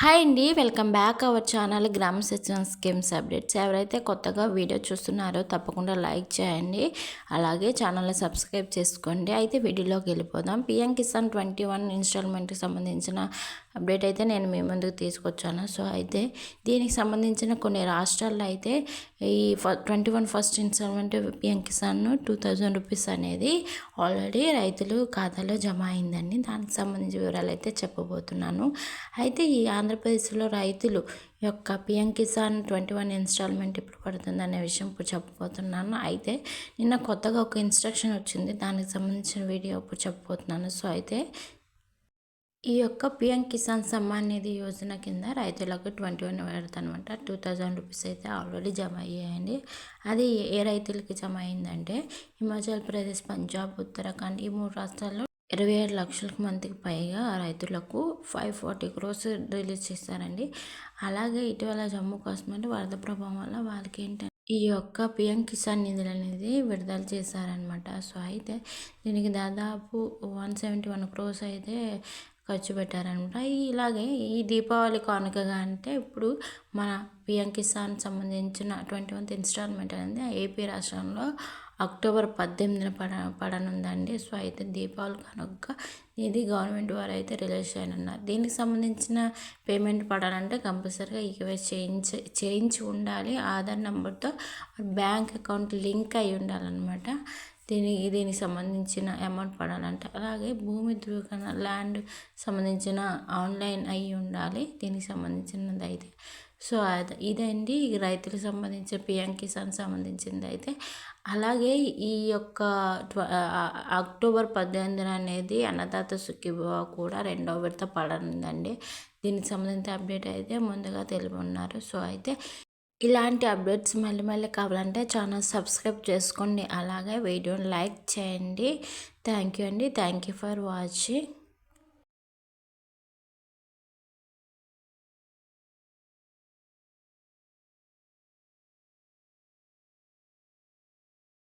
Hi అండి, welcome back our channel గ్రామ సచివాలయం స్కీమ్స్ అప్డేట్స్. ఎవరైతే కొత్తగా వీడియో చూస్తున్నారో తప్పకుండా లైక్ చేయండి, అలాగే ఛానల్ని సబ్స్క్రైబ్ చేసుకోండి. అయితే వీడియోలోకి వెళ్ళిపోదాం. పిఎం కిసాన్ 21 ఇన్స్టాల్మెంట్కి సంబంధించిన అప్డేట్ అయితే నేను మీ ముందుకు తీసుకొచ్చాను. సో అయితే దీనికి సంబంధించిన కొన్ని రాష్ట్రాల్లో అయితే ఈ 21 first instalment PM Kisan 2000 rupees అనేది ఆల్రెడీ రైతులు ఖాతాలో జమ అయిందండి. దానికి సంబంధించిన వివరాలు అయితే చెప్పబోతున్నాను. అయితే ఈ ఆంధ్రప్రదేశ్లో రైతులు యొక్క పిఎం కిసాన్ 21 ఇన్స్టాల్మెంట్ ఇప్పుడు పడుతుంది అనే విషయం ఇప్పుడు చెప్పబోతున్నాను. అయితే నిన్న కొత్తగా ఒక ఇన్స్ట్రక్షన్ వచ్చింది, దానికి సంబంధించిన వీడియో ఇప్పుడు చెప్పబోతున్నాను. సో అయితే ఈ యొక్క పిఎం కిసాన్ సమ్మాన్ నిధి యోజన కింద రైతులకు 21 పెడతానమాట 2000 రూపీస్ అయితే ఆల్రెడీ జమ అయ్యాయండి. అది ఏ రైతులకి జమ అయిందంటే హిమాచల్ ప్రదేశ్, పంజాబ్, ఉత్తరాఖండ్ ఈ 3 రాష్ట్రాల్లో 27 లక్షల మందికి పైగా రైతులకు 540 క్రోర్స్ రిలీజ్ చేశారండి. అలాగే ఇటీవల జమ్మూ కాశ్మీర్ వరద ప్రభావం వల్ల వాళ్ళకి ఏంటంటే ఈ యొక్క పిఎం కిసాన్ నిధులు అనేది విడుదల చేశారనమాట. సో అయితే దీనికి దాదాపు 171 క్రోర్స్ అయితే ఖర్చు పెట్టారనమాట. ఇలాగే ఈ దీపావళి కానుకగా అంటే ఇప్పుడు మన పిఎం కిసాన్ సంబంధించిన 21th ఇన్స్టాల్మెంట్ అనేది ఏపీ రాష్ట్రంలో అక్టోబర్ 18న పడనుందండి. సో అయితే దీపావళి కనుక ఇది గవర్నమెంట్ వారు అయితే రిలీజ్ చేయనున్నారు. దీనికి సంబంధించిన పేమెంట్ పడాలంటే కంపల్సరీగా ఈకేవైసీ చేయించి ఉండాలి. ఆధార్ నెంబర్తో బ్యాంక్ అకౌంట్ లింక్ అయి ఉండాలన్నమాట. దీనికి సంబంధించిన అమౌంట్ పడాలంటే. అలాగే భూమి ధృవీకరణ ల్యాండ్ సంబంధించిన ఆన్లైన్ అయి ఉండాలి దీనికి సంబంధించినది అయితే. సో ఇదండి రైతులకు సంబంధించిన పిఎం కిసాన్ సంబంధించింది అయితే. అలాగే ఈ యొక్క అక్టోబర్ 18న అనేది అన్నదాత సుఖీభవ కూడా 2వ విడత పడనుందండి. దీనికి సంబంధించిన అప్డేట్ అయితే ముందుగా తెలుపున్నారు. సో అయితే ఇలాంటి అప్డేట్స్ మళ్ళీ మళ్ళీ కావాలంటే ఛానల్ సబ్స్క్రైబ్ చేసుకోండి, అలాగే వీడియోని లైక్ చేయండి. థ్యాంక్ యూ అండి. Thank you for watching.